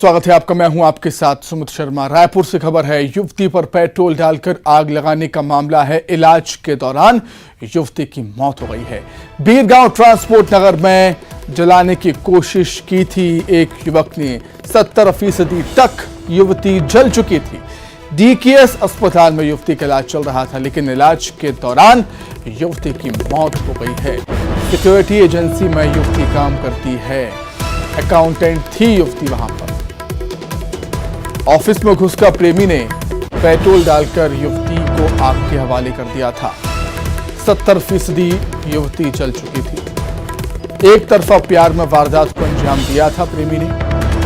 स्वागत है आपका। मैं हूं आपके साथ सुमित शर्मा। रायपुर से खबर है, युवती पर पेट्रोल डालकर आग लगाने का मामला है। इलाज के दौरान युवती की मौत हो गई है। बीरगांव ट्रांसपोर्ट नगर में जलाने की कोशिश की थी एक युवक ने। 70% तक युवती जल चुकी थी। डीकेएस अस्पताल में युवती का इलाज चल रहा था, लेकिन इलाज के दौरान युवती की मौत हो गई है। सिक्योरिटी एजेंसी में युवती काम करती है, अकाउंटेंट थी युवती वहां पर। ऑफिस में घुसकर प्रेमी ने पेट्रोल डालकर युवती को आग के हवाले कर दिया था। 70% युवती जल चुकी थी। एक तरफा प्यार में वारदात को अंजाम दिया था प्रेमी ने।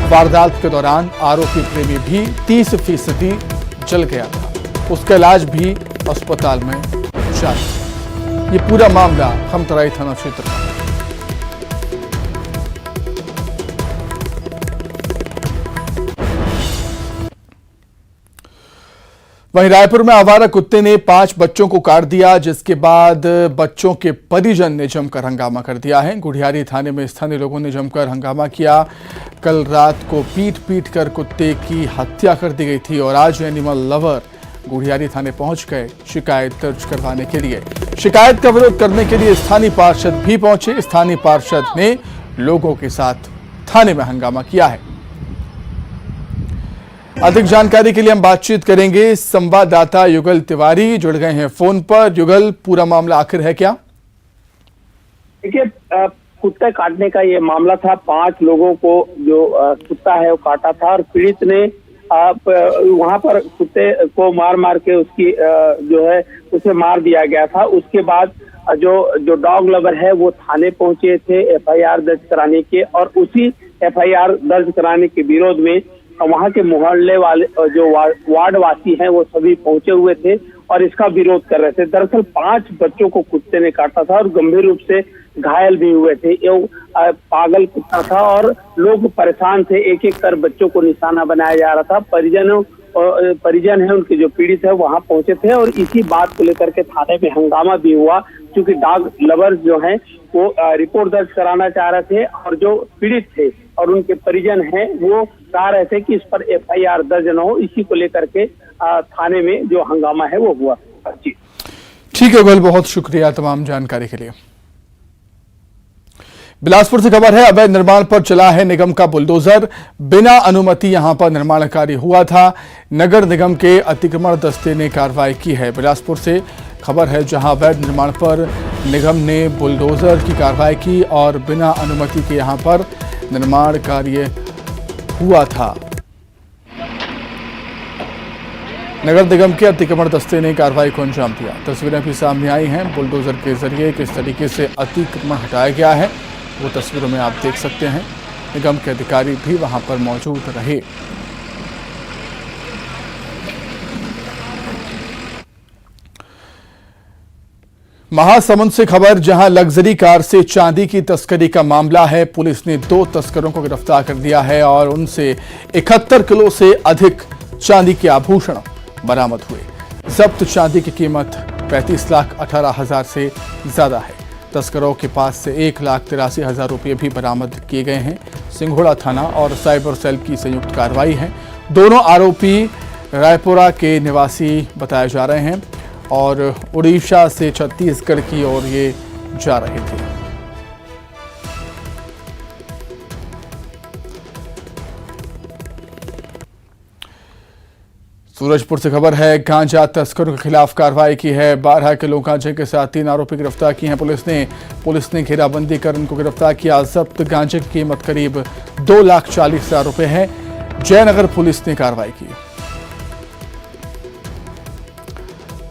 वारदात के दौरान आरोपी प्रेमी भी 30% जल गया था। उसका इलाज भी अस्पताल में जारी। ये पूरा मामला खमतराई थाना क्षेत्र का। वहीं रायपुर में आवारा कुत्ते ने 5 बच्चों को काट दिया, जिसके बाद बच्चों के परिजन ने जमकर हंगामा कर दिया है। गुढ़ियारी थाने में स्थानीय लोगों ने जमकर हंगामा किया। कल रात को पीट कर कुत्ते की हत्या कर दी गई थी और आज एनिमल लवर गुढ़ियारी थाने पहुंच गए शिकायत दर्ज करवाने के लिए। शिकायत का विरोध करने के लिए स्थानीय पार्षद भी पहुंचे। स्थानीय पार्षद ने लोगों के साथ थाने में हंगामा किया है। अधिक जानकारी के लिए हम बातचीत करेंगे। संवाददाता युगल तिवारी जुड़ गए हैं फोन पर। युगल, पूरा मामला आखिर है क्या? देखिए, कुत्ते काटने का ये मामला था। 5 लोगों को जो कुत्ता है वो काटा था और पीड़ित ने वहां पर कुत्ते को मार के उसकी जो है उसे मार दिया गया था। उसके बाद जो डॉग लवर है वो थाने पहुंचे थे एफआईआर दर्ज कराने के, और उसी एफआईआर दर्ज कराने के विरोध में वहां के मोहल्ले वाले जो वार्ड वासी हैं वो सभी पहुंचे हुए थे और इसका विरोध कर रहे थे। दरअसल 5 बच्चों को कुत्ते ने काटा था और गंभीर रूप से घायल भी हुए थे। ये पागल कुत्ता था और लोग परेशान थे। एक एक कर बच्चों को निशाना बनाया जा रहा था। परिजन है उनके जो पीड़ित है वहां पहुंचे थे और इसी बात को लेकर के थाने में हंगामा भी हुआ, क्योंकि डॉग लवर्स जो हैं वो रिपोर्ट दर्ज कराना चाह रहे थे और जो पीड़ित थे और उनके परिजन हैं वो चाह रहे थे कि इस पर एफआईआर दर्ज न हो। इसी को लेकर के थाने में जो हंगामा है वो हुआ। जी ठीक है गोल, बहुत शुक्रिया तमाम जानकारी के लिए। बिलासपुर से खबर है, अवैध निर्माण पर चला है निगम का बुलडोजर। बिना अनुमति यहां पर निर्माण कार्य हुआ था। नगर निगम के अतिक्रमण दस्ते ने कार्रवाई की है। बिलासपुर से खबर है, जहां अवैध निर्माण पर निगम ने बुलडोजर की कार्रवाई की और बिना अनुमति के यहां पर निर्माण कार्य हुआ था। नगर निगम के अतिक्रमण दस्ते ने कार्रवाई को अंजाम दिया। तस्वीरें भी सामने आई हैं। बुलडोजर के जरिए किस तरीके से अतिक्रमण हटाया गया है वो तस्वीरों में आप देख सकते हैं। निगम के अधिकारी भी वहां पर मौजूद रहे। महासमुंद से खबर, जहां लग्जरी कार से चांदी की तस्करी का मामला है। पुलिस ने 2 तस्करों को गिरफ्तार कर दिया है और उनसे 71 किलो से अधिक चांदी के आभूषण बरामद हुए। जब्त चांदी की कीमत 35,18,000 से ज्यादा है। तस्करों के पास से 1,83,000 रुपये भी बरामद किए गए हैं। सिंघोड़ा थाना और साइबर सेल की संयुक्त कार्रवाई है। दोनों आरोपी रायपुरा के निवासी बताए जा रहे हैं और उड़ीसा से छत्तीसगढ़ की ओर ये जा रहे थे। सूरजपुर से खबर है, गांजा तस्करों के खिलाफ कार्रवाई की है। 12 किलो गांजे के साथ 3 आरोपी गिरफ्तार किए हैं पुलिस ने घेराबंदी कर उनको गिरफ्तार किया। जब्त गांजे की कीमत करीब 2,40,000 रुपए है। जयनगर पुलिस ने कार्रवाई की।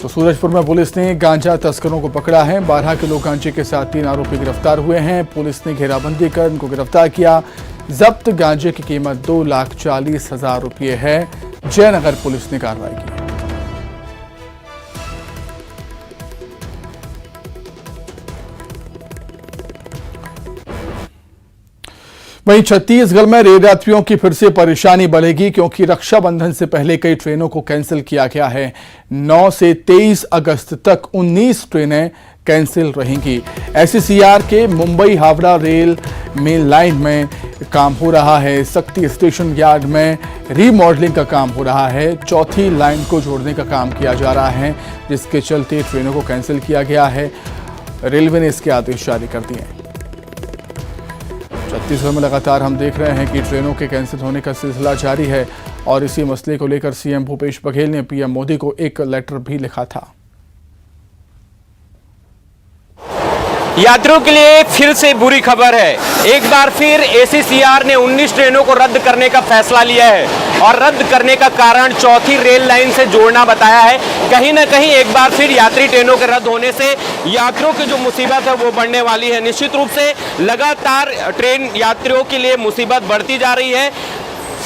तो सूरजपुर में पुलिस ने गांजा तस्करों को पकड़ा है। 12 किलो गांजे के साथ 3 आरोपी गिरफ्तार हुए हैं। पुलिस ने घेराबंदी कर उनको गिरफ्तार किया। जब्त गांजे की कीमत 2,40,000 रुपये है। जयनगर पुलिस ने कार्रवाई की। वहीं छत्तीसगढ़ में रेल यात्रियों की फिर से परेशानी बढ़ेगी, क्योंकि रक्षाबंधन से पहले कई ट्रेनों को कैंसिल किया गया है। 9 से 23 अगस्त तक 19 ट्रेनें कैंसिल रहेंगी। SCR के Mumbai Howrah rail main line में काम हो रहा है। शक्ति स्टेशन यार्ड में रीमॉडलिंग का काम हो रहा है। चौथी लाइन को जोड़ने का काम किया जा रहा है, जिसके चलते ट्रेनों को कैंसिल किया गया है। रेलवे ने इसके आदेश जारी कर दिए हैं। छत्तीसगढ़ में लगातार हम देख रहे हैं कि ट्रेनों के कैंसिल होने का सिलसिला जारी है और इसी मसले को लेकर सीएम भूपेश बघेल ने पीएम मोदी को एक लेटर भी लिखा था। यात्रियों के लिए फिर से बुरी खबर है। एक बार फिर SCR ने 19 ट्रेनों को रद्द करने का फैसला लिया है और रद्द करने का कारण चौथी रेल लाइन से जोड़ना बताया है। कहीं ना कहीं एक बार फिर यात्री ट्रेनों के रद्द होने से यात्रियों की जो मुसीबत है वो बढ़ने वाली है। निश्चित रूप से लगातार ट्रेन यात्रियों के लिए मुसीबत बढ़ती जा रही है।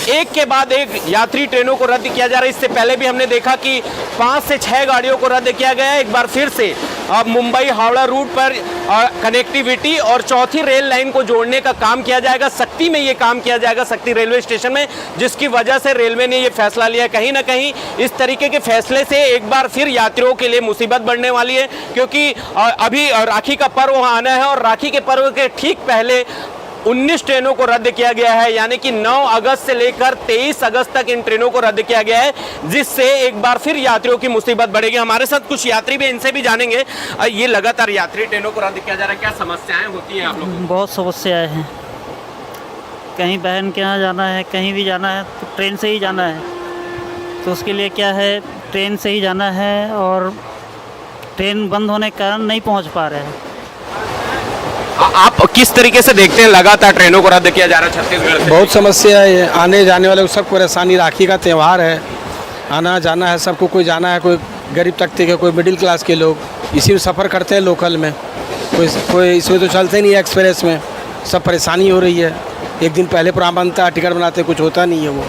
एक के बाद एक यात्री ट्रेनों को रद्द किया जा रहा है। इससे पहले भी हमने देखा कि 5 से 6 गाड़ियों को रद्द किया गया है। एक बार फिर से अब मुंबई हावड़ा रूट पर कनेक्टिविटी और चौथी रेल लाइन को जोड़ने का काम किया जाएगा। शक्ति में ये काम किया जाएगा, शक्ति रेलवे स्टेशन में, जिसकी वजह से रेलवे ने ये फैसला लिया। कहीं ना कहीं इस तरीके के फैसले से एक बार फिर यात्रियों के लिए मुसीबत बढ़ने वाली है, क्योंकि अभी राखी का पर्व आना है और राखी के पर्व के ठीक पहले 19 ट्रेनों को रद्द किया गया है। यानी कि 9 अगस्त से लेकर 23 अगस्त तक इन ट्रेनों को रद्द किया गया है, जिससे एक बार फिर यात्रियों की मुसीबत बढ़ेगी। हमारे साथ कुछ यात्री भी, इनसे भी जानेंगे। ये लगातार यात्री ट्रेनों को रद्द किया जा रहा है, क्या समस्याएं होती हैं आप लोगों को? बहुत समस्याएं हैं। कहीं बहन के यहाँ जाना है, कहीं भी जाना है तो ट्रेन से ही जाना है, तो उसके लिए क्या है, ट्रेन से ही जाना है और ट्रेन बंद होने के कारण नहीं पहुँच पा रहे हैं। आप किस तरीके से देखते हैं लगातार ट्रेनों को रद्द किया जा रहा है छत्तीसगढ़ से? बहुत समस्या है, आने जाने वाले को सब परेशानी। राखी का त्यौहार है, आना जाना है सबको, कोई जाना है, कोई गरीब तबके के, कोई मिडिल क्लास के लोग इसी में सफ़र करते हैं लोकल में, कोई इसमें तो चलते नहीं है एक्सप्रेस में, सब परेशानी हो रही है। एक दिन पहले प्रोग्राम बनता है, टिकट बनाते, कुछ होता नहीं है वो।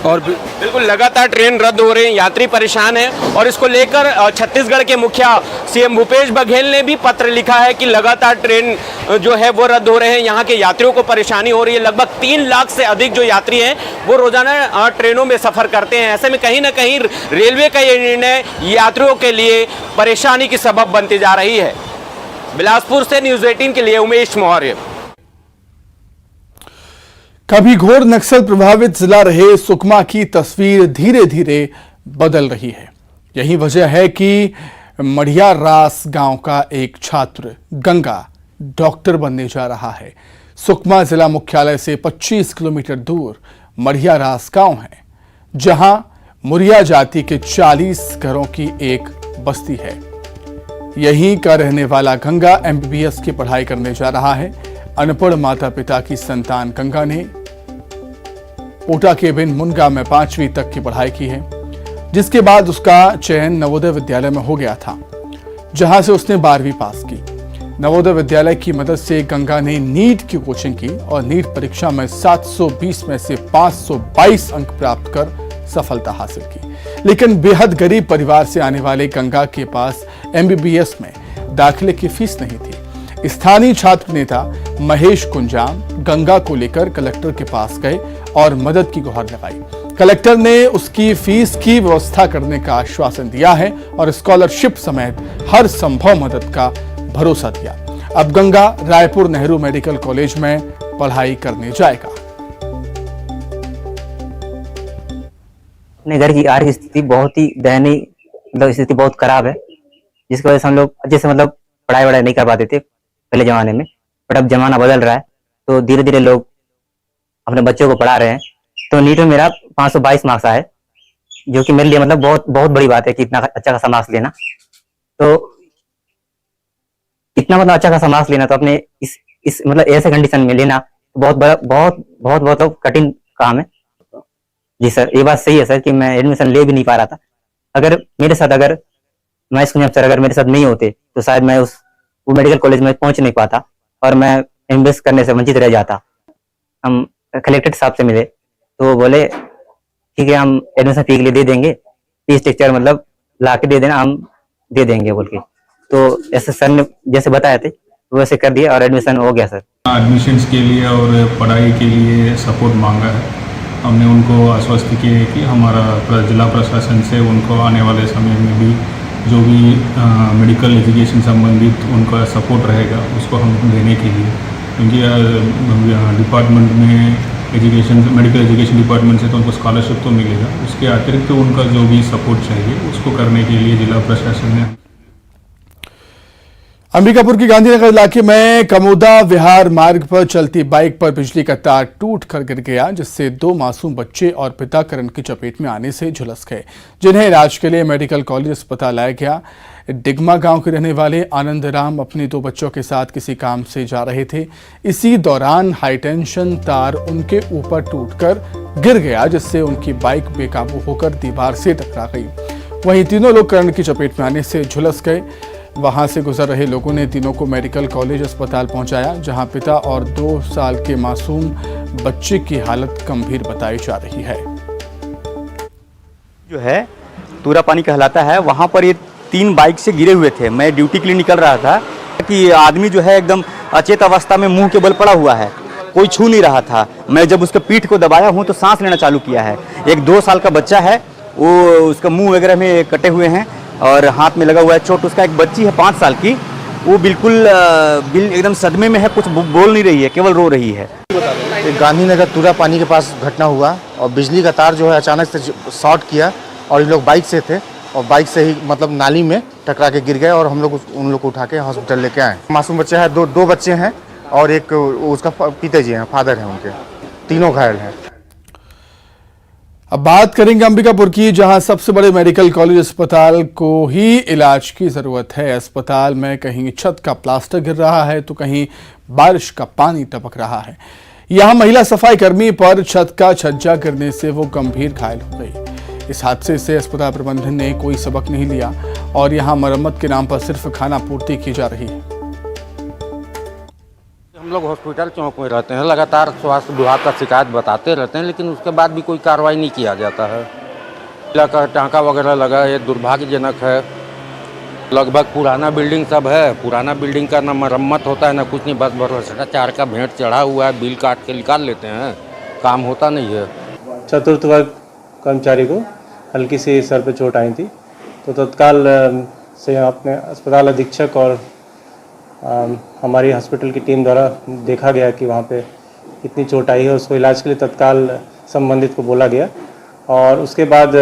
और बिल्कुल लगातार ट्रेन रद्द हो रहे हैं, यात्री परेशान हैं और इसको लेकर छत्तीसगढ़ के मुखिया सीएम भूपेश बघेल ने भी पत्र लिखा है कि लगातार ट्रेन जो है वो रद्द हो रहे हैं, यहाँ के यात्रियों को परेशानी हो रही है। लगभग 3 लाख से अधिक जो यात्री हैं वो रोजाना ट्रेनों में सफ़र करते हैं। ऐसे में कहीं ना कहीं रेलवे का ये निर्णय यात्रियों के लिए परेशानी की सबब बनती जा रही है। बिलासपुर से न्यूज़ 18 के लिए उमेश मौर्य। कभी घोर नक्सल प्रभावित जिला रहे सुकमा की तस्वीर धीरे धीरे बदल रही है। यही वजह है कि मढ़िया रास गांव का एक छात्र गंगा डॉक्टर बनने जा रहा है। सुकमा जिला मुख्यालय से 25 किलोमीटर दूर मढ़िया रास गांव है, जहां मुरिया जाति के 40 घरों की एक बस्ती है। यहीं का रहने वाला गंगा MBBS की पढ़ाई करने जा रहा है। अनपढ़ माता पिता की संतान गंगा ने पोटा के बिन मुनगा में 5वीं तक की पढ़ाई की है, जिसके बाद उसका चयन नवोदय विद्यालय में हो गया था, जहां से उसने 12वीं पास की। नवोदय विद्यालय की मदद से गंगा ने नीट की कोचिंग की और नीट परीक्षा में 720 में से 522 अंक प्राप्त कर सफलता हासिल की। लेकिन बेहद गरीब परिवार से आने वाले गंगा के पास MBBS में दाखिले की फीस नहीं थी। स्थानीय छात्र नेता महेश कुंजाम गंगा को लेकर कलेक्टर के पास गए और मदद की गुहार लगाई। कलेक्टर ने उसकी फीस की व्यवस्था करने का आश्वासन दिया है और स्कॉलरशिप समेत हर संभव मदद का भरोसा दिया। अब गंगा रायपुर नेहरू मेडिकल कॉलेज में पढ़ाई करने जाएगा। अपने घर की आर्थिक स्थिति बहुत ही दयनीय, मतलब स्थिति बहुत खराब है, जिसकी वजह से हम लोग अच्छे से मतलब पढ़ाई नहीं कर पाते थे पहले जमाने में। बट अब जमाना बदल रहा है, तो धीरे धीरे लोग अपने बच्चों को पढ़ा रहे हैं। तो नीट में मेरा 522 मार्क्स आए, जो कि मेरे लिए मतलब बहुत बड़ी बात है कि इतना अच्छा खासा मार्क्स लेना। तो इतना मतलब अच्छा खासा मार्क्स लेना तो अपने इस मतलब ऐसे कंडीशन में लेना बहुत कठिन काम है। जी सर, ये बात सही है सर कि मैं एडमिशन ले भी नहीं पा रहा था। अगर महेश कुंजाम सर अगर मेरे साथ नहीं होते तो शायद मैं वो मेडिकल कॉलेज में पहुंच नहीं पाता और मैं MBBS करने से वंचित रह जाता। हम कलेक्टर साहब से मिले तो वो बोले ठीक है, हम एडमिशन फी के लिए दे देंगे, फीस स्ट्रक्चर मतलब ला के दे देना, हम दे देंगे बोल के। तो ऐसे सर ने जैसे बताए थे वैसे कर दिया और एडमिशन हो गया सर। एडमिशन्स के लिए और पढ़ाई के लिए सपोर्ट मांगा है। हमने उनको आश्वस्त किए कि हमारा जिला प्रशासन से उनको आने वाले समय में भी जो भी मेडिकल एजुकेशन संबंधित उनका सपोर्ट रहेगा उसको हम देने के लिए, क्योंकि डिपार्टमेंट में मेडिकल एजुकेशन डिपार्टमेंट से तो उनको स्कॉलरशिप तो मिलेगा, उसके अतिरिक्त तो उनका जो भी सपोर्ट चाहिए उसको करने के लिए जिला प्रशासन ने। अंबिकापुर के गांधीनगर इलाके में कमोदा विहार मार्ग पर चलती बाइक पर बिजली का तार टूट कर गिर गया, जिससे 2 मासूम बच्चे और पिता करंट की चपेट में आने से झुलस गए, जिन्हें इलाज के लिए मेडिकल कॉलेज अस्पताल लाया गया। डिगमा गांव के रहने वाले आनंद राम अपने 2 बच्चों के साथ किसी काम से जा रहे थे। इसी दौरान हाईटेंशन तार उनके ऊपर टूटकर गिर गया, जिससे उनकी बाइक बेकाबू होकर दीवार से टकरा गई। वहीं तीनों लोग करंट की चपेट में आने से झुलस गए। वहां से गुजर रहे लोगों ने तीनों को मेडिकल कॉलेज अस्पताल पहुंचाया, जहां पिता और 2 साल के मासूम बच्चे की हालत गंभीर बताई जा रही है। जो है तूरा पानी कहलाता है, वहां पर ये 3 बाइक से गिरे हुए थे। मैं ड्यूटी के लिए निकल रहा था कि आदमी जो है एकदम अचेत अवस्था में मुंह के बल पड़ा हुआ है, कोई छू नहीं रहा था। मैं जब उसके पीठ को दबाया हूं तो सांस लेना चालू किया है। एक 2 साल का बच्चा है, वो उसका मुंह वगैरह में कटे हुए हैं और हाथ में लगा हुआ है चोट। उसका एक बच्ची है 5 साल की, वो बिल्कुल एकदम सदमे में है, कुछ बोल नहीं रही है, केवल रो रही है। गांधीनगर तूरा पानी के पास घटना हुआ और बिजली का तार जो है अचानक से शॉर्ट किया और ये लोग बाइक से थे और बाइक से ही मतलब नाली में टकरा के गिर गए और हम लोग उन लोग को उठा के हॉस्पिटल लेके आए। मासूम बच्चे हैं, दो बच्चे हैं और एक उसका पिताजी हैं, फादर हैं उनके, तीनों घायल हैं। अब बात करेंगे अंबिकापुर की, जहां सबसे बड़े मेडिकल कॉलेज अस्पताल को ही इलाज की जरूरत है। अस्पताल में कहीं छत का प्लास्टर गिर रहा है तो कहीं बारिश का पानी टपक रहा है। यहां महिला सफाई कर्मी पर छत का छज्जा गिरने से वो गंभीर घायल हो गई। इस हादसे से अस्पताल प्रबंधन ने कोई सबक नहीं लिया और यहां मरम्मत के नाम पर सिर्फ खाना पूर्ति की जा रही है। हम लोग हॉस्पिटल चौक में रहते हैं, लगातार स्वास्थ्य विभाग का शिकायत बताते रहते हैं, लेकिन उसके बाद भी कोई कार्रवाई नहीं किया जाता है। का टाँका वगैरह लगा, ये दुर्भाग्यजनक है। लगभग पुराना बिल्डिंग सब है, पुराना बिल्डिंग का ना मरम्मत होता है ना कुछ नहीं, बस भ्रष्टाचार का भेंट चढ़ा हुआ है। बिल काट के निकाल लेते हैं, काम होता नहीं है। चतुर्थ वर्ग कर्मचारी को हल्की सी सर पे चोट आई थी, तो तत्काल से अपने अस्पताल अधीक्षक और हमारी हॉस्पिटल की टीम द्वारा देखा गया कि वहाँ पे कितनी चोट आई है। उसको इलाज के लिए तत्काल संबंधित को बोला गया और उसके बाद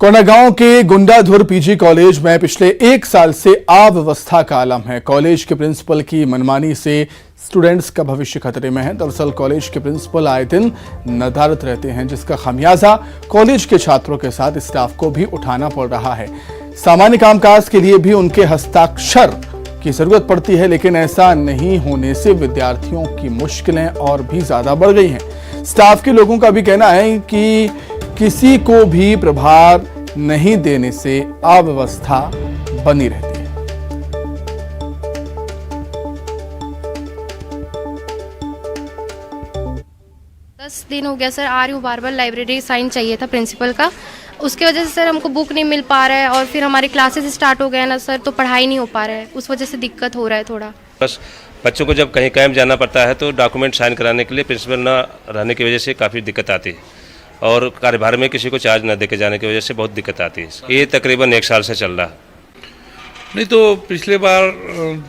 कोंडागांव के गुंडाधुर पीजी कॉलेज में पिछले 1 साल से अव्यवस्था का आलम है। कॉलेज के प्रिंसिपल की मनमानी से स्टूडेंट्स का भविष्य खतरे में है। दरअसल कॉलेज के प्रिंसिपल आए दिन नदारत रहते हैं, जिसका खमियाजा कॉलेज के छात्रों के साथ स्टाफ को भी उठाना पड़ रहा है। सामान्य कामकाज के लिए भी उनके हस्ताक्षर की जरूरत पड़ती है, लेकिन ऐसा नहीं होने से विद्यार्थियों की मुश्किलें और भी ज्यादा बढ़ गई हैं। स्टाफ के लोगों का भी कहना है कि किसी को भी प्रभार नहीं देने से अव्यवस्था बनी रहती है। 10 दिन हो गया सर, आ रही हूँ बार बार। लाइब्रेरी साइन चाहिए था प्रिंसिपल का, उसकी वजह से सर हमको बुक नहीं मिल पा रहा है और फिर हमारे क्लासेस स्टार्ट हो गए ना सर, तो पढ़ाई नहीं हो पा रहा है, उस वजह से दिक्कत हो रहा है थोड़ा। बस बच्चों को जब कहीं कैंप जाना पड़ता है तो डॉक्यूमेंट साइन कराने के लिए प्रिंसिपल ना रहने की वजह से काफ़ी दिक्कत आती है और कार्यभार में किसी को चार्ज न दे के जाने की वजह से बहुत दिक्कत आती है। ये तकरीबन 1 साल से चल रहा है। नहीं तो पिछले बार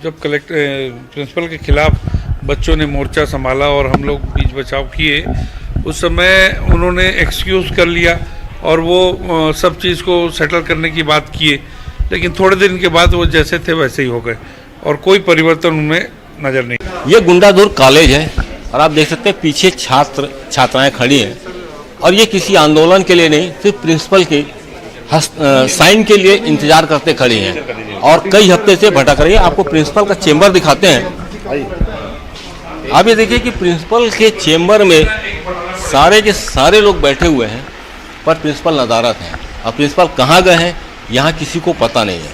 जब प्रिंसिपल के खिलाफ बच्चों ने मोर्चा संभाला और हम लोग बीच बचाव किए, उस समय उन्होंने एक्सक्यूज़ कर लिया और वो सब चीज़ को सेटल करने की बात किए, लेकिन थोड़े दिन के बाद वो जैसे थे वैसे ही हो गए और कोई परिवर्तन उनमें नज़र नहीं। ये गुंडाधुर कॉलेज है और आप देख सकते हैं पीछे छात्र छात्राएं खड़ी हैं और ये किसी आंदोलन के लिए नहीं, सिर्फ प्रिंसिपल के साइन के लिए इंतजार करते खड़ी हैं और कई हफ्ते से भटक रही है। आपको प्रिंसिपल का चेंबर दिखाते हैं। आप ये देखिए कि प्रिंसिपल के चेंबर में सारे के सारे लोग बैठे हुए हैं, पर प्रिंसिपल नदारत हैं और प्रिंसिपल कहाँ गए हैं यहाँ किसी को पता नहीं है।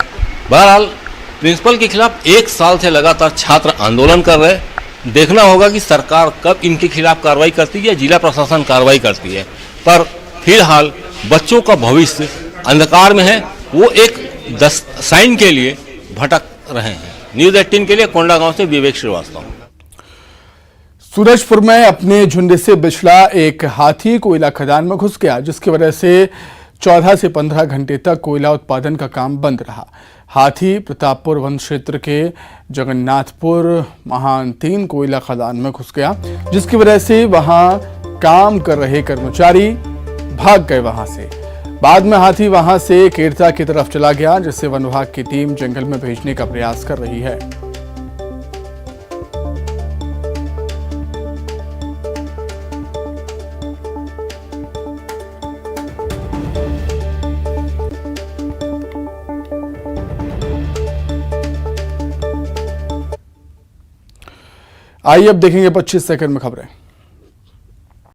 बहरहाल प्रिंसिपल के खिलाफ 1 साल से लगातार छात्र आंदोलन कर रहे हैं। देखना होगा कि सरकार कब इनके खिलाफ कार्रवाई करती है या जिला प्रशासन कार्रवाई करती है, पर फिलहाल बच्चों का भविष्य अंधकार में है। वो एक साइन के लिए भटक रहे हैं। न्यूज़ 18 के लिए कोंडागांव से विवेक श्रीवास्तव। सूरजपुर में अपने झुंड से बिछड़ा एक हाथी कोयला खदान में घुस गया, जिसकी वजह से 14 से 15 घंटे तक कोयला उत्पादन का काम बंद रहा। हाथी प्रतापपुर वन क्षेत्र के जगन्नाथपुर महान 3 कोयला खदान में घुस गया, जिसकी वजह से वहां काम कर रहे कर्मचारी भाग गए वहां से। बाद में हाथी वहां से केरता की तरफ चला गया, जिससे वन विभाग की टीम जंगल में भेजने का प्रयास कर रही है। आइए अब देखेंगे 25 सेकंड में खबरें।